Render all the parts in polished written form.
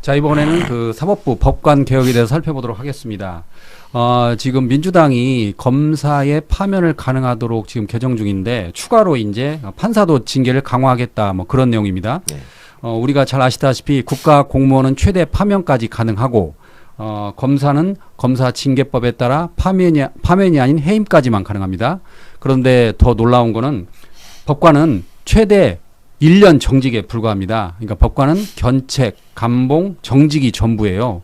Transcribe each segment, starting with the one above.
자, 이번에는 그 사법부 법관 개혁에 대해서 살펴보도록 하겠습니다. 지금 민주당이 검사의 파면을 가능하도록 지금 개정 중인데 추가로 이제 판사도 징계를 강화하겠다 뭐 그런 내용입니다. 네. 우리가 잘 아시다시피 국가 공무원은 최대 파면까지 가능하고 검사는 검사 징계법에 따라 파면이 아닌 해임까지만 가능합니다. 그런데 더 놀라운 거는 법관은 최대 1년 정직에 불과합니다. 그러니까 법관은 견책, 감봉, 정직이 전부예요.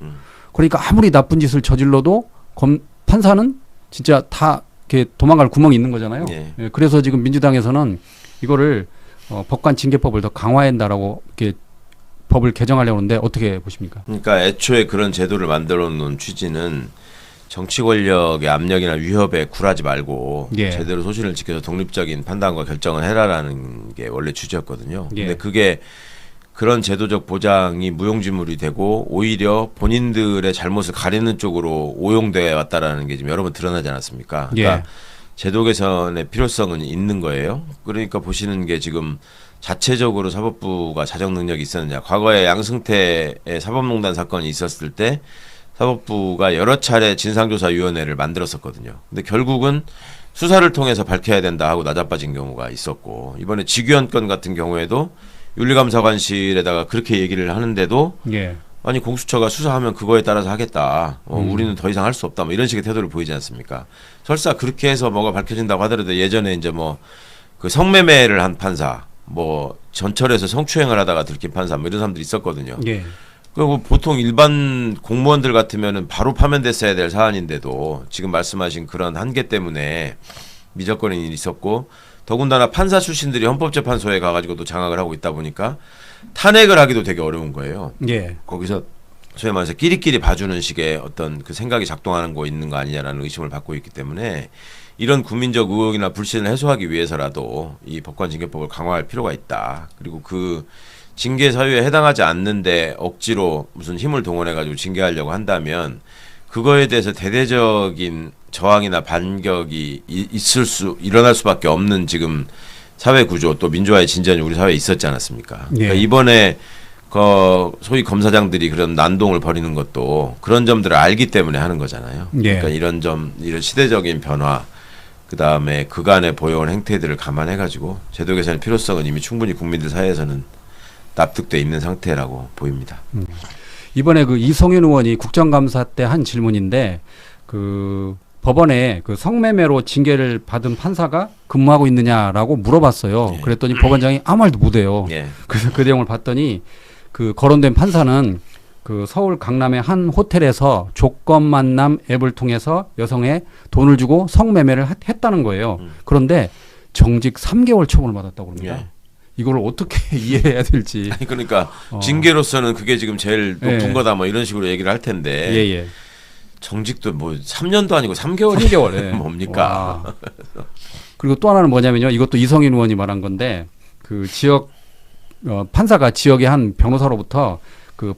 그러니까 아무리 나쁜 짓을 저질러도 판사는 진짜 다 이렇게 도망갈 구멍이 있는 거잖아요. 예. 예, 그래서 지금 민주당에서는 이거를 법관 징계법을 더 강화한다라고 이렇게 법을 개정하려고 하는데 어떻게 보십니까? 그러니까 애초에 그런 제도를 만들어 놓은 취지는 정치 권력의 압력이나 위협에 굴하지 말고 예. 제대로 소신을 지켜서 독립적인 판단과 결정을 해라라는 게 원래 취지였거든요. 예. 근데 그게 그런 제도적 보장이 무용지물이 되고 오히려 본인들의 잘못을 가리는 쪽으로 오용돼 왔다라는 게 지금 여러 번 드러나지 않았습니까? 그러니까 예. 제도 개선의 필요성은 있는 거예요. 그러니까 보시는 게 지금 자체적으로 사법부가 자정 능력이 있었느냐. 과거에 양승태의 사법농단 사건이 있었을 때 사법부가 여러 차례 진상조사위원회를 만들었었거든요. 근데 결국은 수사를 통해서 밝혀야 된다 하고 나자빠진 경우가 있었고 이번에 직위원 건 같은 경우에도 윤리감사관실에다가 그렇게 얘기를 하는데도 예. 아니 공수처가 수사하면 그거에 따라서 하겠다. 우리는 더 이상 할 수 없다. 뭐 이런 식의 태도를 보이지 않습니까? 설사 그렇게 해서 뭐가 밝혀진다고 하더라도 예전에 이제 뭐 그 성매매를 한 판사, 뭐 전철에서 성추행을 하다가 들킨 판사, 뭐 이런 사람들이 있었거든요. 예. 그리고 보통 일반 공무원들 같으면은 바로 파면됐어야 될 사안인데도 지금 말씀하신 그런 한계 때문에 미적거리는 일이 있었고 더군다나 판사 출신들이 헌법재판소에 가가지고 또 장악을 하고 있다 보니까 탄핵을 하기도 되게 어려운 거예요. 예. 거기서 소위 말해서 끼리끼리 봐주는 식의 어떤 그 생각이 작동하는 거 있는 거 아니냐라는 의심을 받고 있기 때문에 이런 국민적 의혹이나 불신을 해소하기 위해서라도 이 법관징계법을 강화할 필요가 있다. 그리고 그 징계 사유에 해당하지 않는데 억지로 무슨 힘을 동원해가지고 징계하려고 한다면 그거에 대해서 대대적인 저항이나 반격이 일어날 수밖에 없는 지금 사회 구조 또 민주화의 진전이 우리 사회에 있었지 않았습니까? 예. 그러니까 이번에 소위 검사장들이 그런 난동을 벌이는 것도 그런 점들을 알기 때문에 하는 거잖아요. 예. 그러니까 이런 시대적인 변화, 그 다음에 그간에 보여온 행태들을 감안해가지고 제도 개선의 필요성은 이미 충분히 국민들 사이에서는 납득돼 있는 상태라고 보입니다. 이번에 그 이성윤 의원이 국정감사 때 한 질문인데 그 법원에 그 성매매로 징계를 받은 판사가 근무하고 있느냐라고 물어봤어요. 예. 그랬더니 법원장이 아무 말도 못해요. 예. 그래서 그 내용을 봤더니 그 거론된 판사는 그 서울 강남의 한 호텔에서 조건 만남 앱을 통해서 여성에 돈을 주고 성매매를 했다는 거예요. 그런데 정직 3개월 처분을 받았다고 합니다. 예. 이걸 어떻게 이해해야 될지. 아니 그러니까 징계로서는 그게 지금 제일 높은 예. 거다 뭐 이런 식으로 얘기를 할 텐데 예예. 정직도 뭐 3년도 아니고 3개월이 3개월. 예. 뭡니까? 와. 그리고 또 하나는 뭐냐면요. 이것도 이성인 의원이 말한 건데 그 지역 판사가 지역의 한 변호사로부터 그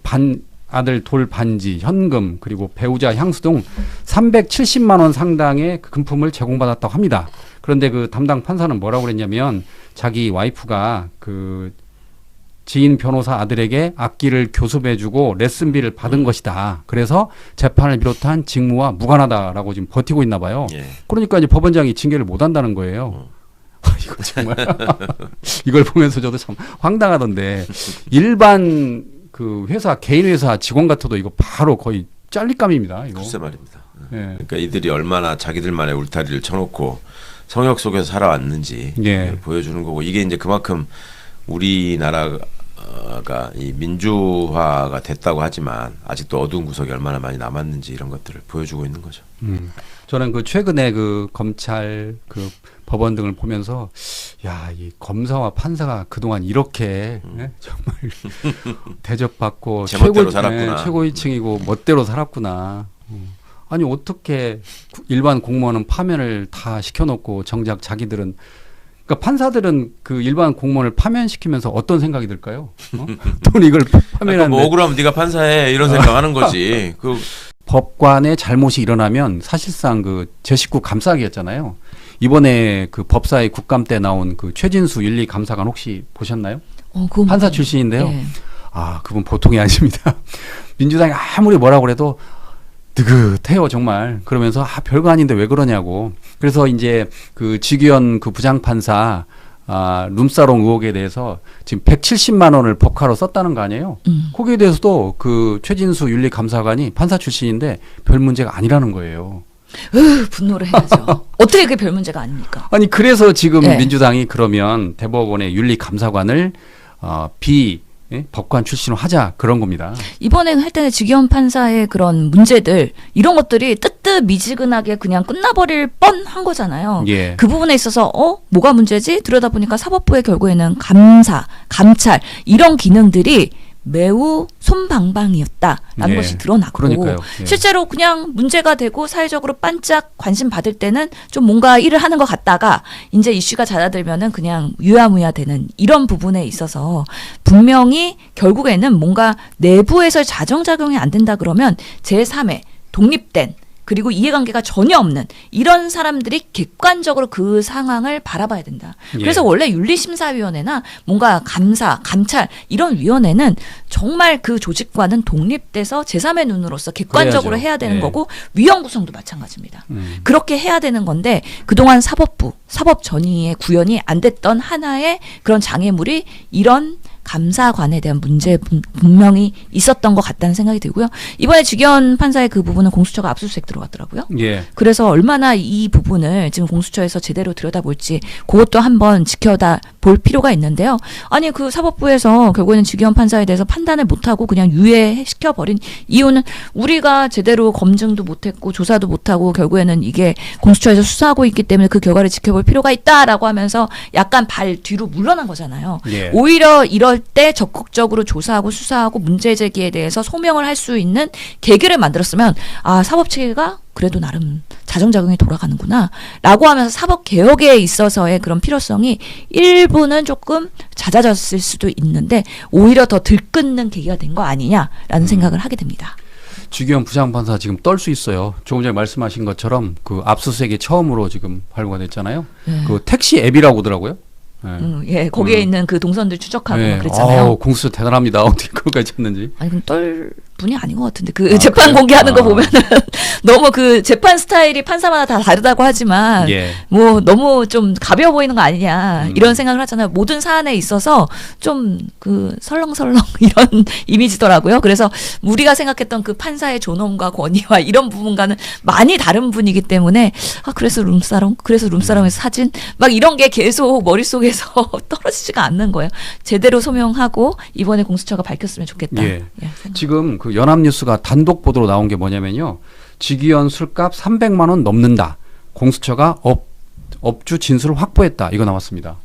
아들 돌 반지, 현금 그리고 배우자 향수 등 370만 원 상당의 그 금품을 제공받았다고 합니다. 그런데 그 담당 판사는 뭐라고 그랬냐면 자기 와이프가 그 지인 변호사 아들에게 악기를 교습해주고 레슨비를 받은 것이다. 그래서 재판을 비롯한 직무와 무관하다라고 지금 버티고 있나 봐요. 예. 그러니까 이제 법원장이 징계를 못 한다는 거예요. 이거 정말 이걸 보면서 저도 참 황당하던데 일반 그 회사 개인 회사 직원 같아도 이거 바로 거의 잘릴감입니다. 이거. 글쎄 말입니다. 예. 그러니까 이들이 얼마나 자기들만의 울타리를 쳐놓고 성역 속에서 살아왔는지 예. 보여주는 거고 이게 이제 그만큼 우리나라가 이 민주화가 됐다고 하지만 아직도 어두운 구석이 얼마나 많이 남았는지 이런 것들을 보여주고 있는 거죠. 저는 그 최근에 그 검찰 그 법원 등을 보면서 야, 이 검사와 판사가 그동안 이렇게 예? 정말 대접받고 제멋대로 살았구나. 최고위층이고 멋대로 살았구나. 아니 어떻게 일반 공무원은 파면을 다 시켜놓고 정작 자기들은 그러니까 판사들은 그 일반 공무원을 파면시키면서 어떤 생각이 들까요? 돈 이걸 파면하는데 뭐 억울하면 네가 판사해 이런 생각하는 거지. 그 법관의 잘못이 일어나면 사실상 그 제 식구 감싸기였잖아요. 이번에 그 법사위 국감 때 나온 그 최진수 윤리감사관 혹시 보셨나요? 그건 판사 출신인데요. 네. 그분 보통이 아닙니다. 민주당이 아무리 뭐라고 그래도 느긋해요, 정말. 그러면서 별거 아닌데 왜 그러냐고. 그래서 이제 그 지규현 그 부장판사 룸사롱 의혹에 대해서 지금 170만 원을 법카로 썼다는 거 아니에요? 거기에 대해서도 그 최진수 윤리감사관이 판사 출신인데 별 문제가 아니라는 거예요. 분노를 해야죠. 어떻게 그게 별 문제가 아닙니까? 아니 그래서 지금 민주당이 그러면 대법원의 윤리감사관을 법관 출신으로 하자 그런 겁니다. 이번에 할 때는 지기현 판사의 그런 문제들 이런 것들이 뜨뜻미지근하게 그냥 끝나버릴 뻔한 거잖아요. 예. 그 부분에 있어서 뭐가 문제지? 들여다보니까 사법부의 결국에는 감사, 감찰 이런 기능들이 매우 솜방방이었다라는 것이 드러났고 그러니까요. 예. 실제로 그냥 문제가 되고 사회적으로 반짝 관심 받을 때는 좀 뭔가 일을 하는 것 같다가 이제 이슈가 잦아들면은 그냥 유야무야 되는 이런 부분에 있어서 분명히 결국에는 뭔가 내부에서 자정작용이 안 된다 그러면 제3의 독립된 그리고 이해관계가 전혀 없는 이런 사람들이 객관적으로 그 상황을 바라봐야 된다. 그래서 원래 윤리심사위원회나 뭔가 감사, 감찰 이런 위원회는 정말 그 조직과는 독립돼서 제3의 눈으로서 객관적으로 그래야죠. 해야 되는 거고 위원 구성도 마찬가지입니다. 그렇게 해야 되는 건데 그동안 사법부, 사법전의의 구현이 안 됐던 하나의 그런 장애물이 이런 감사관에 대한 문제 분명히 있었던 것 같다는 생각이 들고요. 이번에 지기현 판사의 그 부분은 공수처가 압수수색 들어갔더라고요. 예. 그래서 얼마나 이 부분을 지금 공수처에서 제대로 들여다볼지 그것도 한번 지켜볼 필요가 있는데요. 아니 그 사법부에서 결국에는 지기현 판사에 대해서 판단을 못하고 그냥 유예시켜버린 이유는 우리가 제대로 검증도 못했고 조사도 못하고 결국에는 이게 공수처에서 수사하고 있기 때문에 그 결과를 지켜볼 필요가 있다라고 하면서 약간 발 뒤로 물러난 거잖아요. 예. 오히려 이럴 때 적극적으로 조사하고 수사하고 문제 제기에 대해서 소명을 할 수 있는 계기를 만들었으면 사법 체계가 그래도 나름 자정작용이 돌아가는구나 라고 하면서 사법개혁에 있어서의 그런 필요성이 일부는 조금 잦아졌을 수도 있는데 오히려 더 들끓는 계기가 된 거 아니냐라는 생각을 하게 됩니다. 지규현 부장판사 지금 떨 수 있어요. 조금 전에 말씀하신 것처럼 그 압수수색이 처음으로 지금 발표가 됐잖아요. 그 택시 앱이라고 하더라고요. 거기에 있는 그 동선들 추적하고 그랬잖아요. 공수처 대단합니다. 어떻게 그걸까지 했는지. 아니 그럼 떨 분이 아닌 것 같은데 그 재판 그래요? 공개하는 거 보면은 너무 그 재판 스타일이 판사마다 다 다르다고 하지만 뭐 너무 좀 가벼워 보이는 거 아니냐 이런 생각을 하잖아요. 모든 사안에 있어서 좀 그 설렁설렁 이런 이미지더라고요. 그래서 우리가 생각했던 그 판사의 존엄과 권위와 이런 부분과는 많이 다른 분이기 때문에 그래서 룸사롱에서 사진 막 이런 게 계속 머릿속에서 떨어지지가 않는 거예요. 제대로 소명하고 이번에 공수처가 밝혔으면 좋겠다. 지금 그 연합뉴스가 단독 보도로 나온 게 뭐냐면요. 지기현 술값 300만 원 넘는다. 공수처가 업주 진술을 확보했다. 이거 나왔습니다.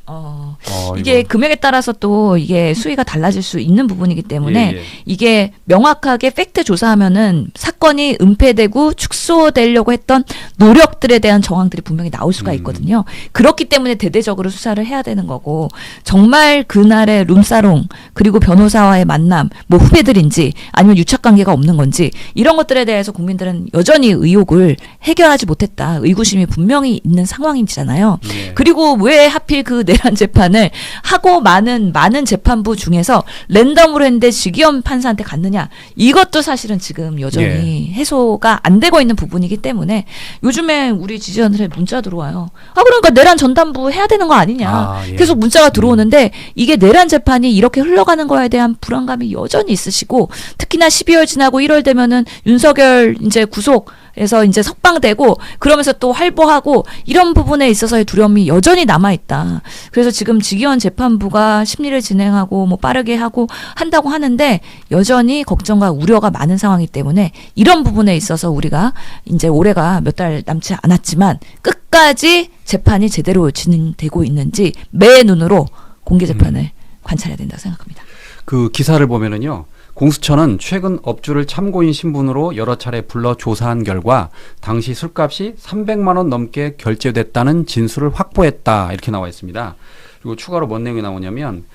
이게 금액에 따라서 또 이게 수위가 달라질 수 있는 부분이기 때문에 이게 명확하게 팩트 조사하면은 사건이 은폐되고 축소되려고 했던 노력들에 대한 정황들이 분명히 나올 수가 있거든요. 그렇기 때문에 대대적으로 수사를 해야 되는 거고 정말 그날의 룸사롱 그리고 변호사와의 만남 뭐 후배들인지 아니면 유착관계가 없는 건지 이런 것들에 대해서 국민들은 여전히 의혹을 해결하지 못했다. 의구심이 분명히 있는 상황이잖아요. 그리고 왜 하필 그 내란 재판을 하고 많은 재판부 중에서 랜덤으로 했는데 지기현 판사한테 갔느냐 이것도 사실은 지금 여전히 해소가 안 되고 있는 부분이기 때문에 요즘에 우리 지지자들의 문자 들어와요. 그러니까 내란 전담부 해야 되는 거 아니냐 계속 문자가 들어오는데 이게 내란 재판이 이렇게 흘러가는 거에 대한 불안감이 여전히 있으시고 특히나 12월 지나고 1월 되면은 윤석열 이제 구속에서 이제 석방되고 그러면서 또 활보하고 이런 부분에 있어서의 두려움이 여전히 남아있다. 그래서 지금 지기현 재판부가 심리를 진행하고 뭐 빠르게 하고 한다고 하는데 여전히 걱정과 우려가 많은 상황이기 때문에 이런 부분에 있어서 우리가 이제 올해가 몇 달 남지 않았지만 끝까지 재판이 제대로 진행되고 있는지 매 눈으로 공개 재판을 관찰해야 된다고 생각합니다. 그 기사를 보면은요. 공수처는 최근 업주를 참고인 신분으로 여러 차례 불러 조사한 결과 당시 술값이 300만 원 넘게 결제됐다는 진술을 확보했다. 이렇게 나와 있습니다. 그리고 추가로 뭔 내용이 나오냐면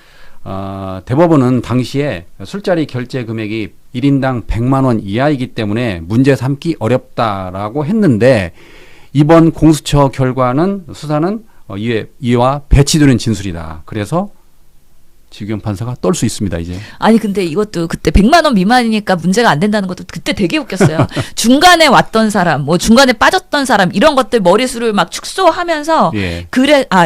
대법원은 당시에 술자리 결제 금액이 1인당 100만 원 이하이기 때문에 문제 삼기 어렵다라고 했는데 이번 공수처 결과는 수사는 이와 배치되는 진술이다. 그래서 지규현 판사가 떨 수 있습니다, 이제. 아니 근데 이것도 그때 100만 원 미만이니까 문제가 안 된다는 것도 그때 되게 웃겼어요. 중간에 왔던 사람, 뭐 중간에 빠졌던 사람 이런 것들 머리수를 막 축소하면서 예.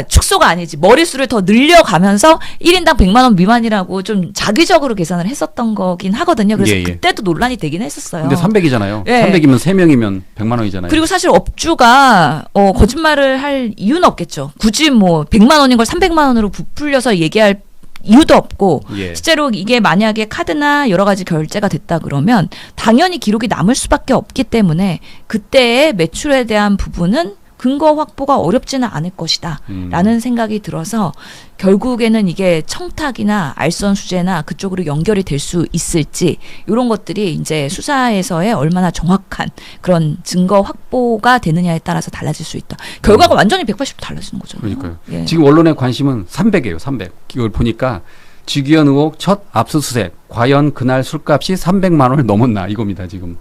축소가 아니지. 머리수를 더 늘려가면서 1인당 100만 원 미만이라고 좀 자기적으로 계산을 했었던 거긴 하거든요. 그래서 예, 예. 그때도 논란이 되긴 했었어요. 근데 300이잖아요. 예. 300이면 3명이면 100만 원이잖아요. 그리고 사실 업주가 거짓말을 할 이유는 없겠죠. 굳이 뭐 100만 원인 걸 300만 원으로 부풀려서 얘기할 이유도 없고 예. 실제로 이게 만약에 카드나 여러 가지 결제가 됐다 그러면 당연히 기록이 남을 수밖에 없기 때문에 그때의 매출에 대한 부분은 근거 확보가 어렵지는 않을 것이다 라는 생각이 들어서 결국에는 이게 청탁이나 알선수재나 그쪽으로 연결이 될 수 있을지 이런 것들이 이제 수사에서의 얼마나 정확한 그런 증거 확보가 되느냐에 따라서 달라질 수 있다. 결과가 완전히 180도 달라지는 거죠. 그러니까요. 예. 지금 언론의 관심은 300이에요. 300. 이걸 보니까 지규현 의혹 첫 압수수색. 과연 그날 술값이 300만 원을 넘었나 이겁니다. 지금.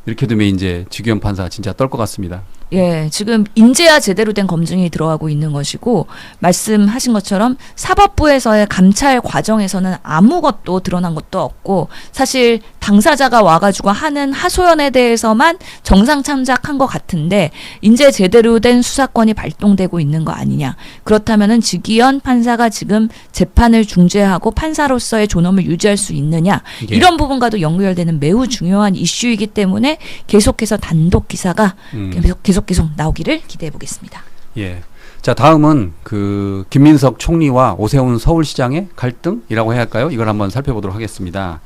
이렇게 되면 이제 지규현 판사 진짜 떨 것 같습니다. 예, 지금 인재야 제대로 된 검증이 들어가고 있는 것이고 말씀하신 것처럼 사법부에서의 감찰 과정에서는 아무것도 드러난 것도 없고 사실 당사자가 와가지고 하는 하소연에 대해서만 정상 참작한 것 같은데 인재 제대로 된 수사권이 발동되고 있는 거 아니냐. 그렇다면은 지기현 판사가 지금 재판을 중재하고 판사로서의 존엄을 유지할 수 있느냐. 예. 이런 부분과도 연결되는 매우 중요한 이슈이기 때문에 계속해서 단독 기사가 계속 나오기를 기대해 보겠습니다. 예. 자, 다음은 그 김민석 총리와 오세훈 서울시장의 갈등이라고 해야 할까요? 이걸 한번 살펴보도록 하겠습니다.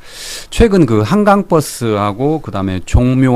최근 그 한강버스하고 그다음에 종묘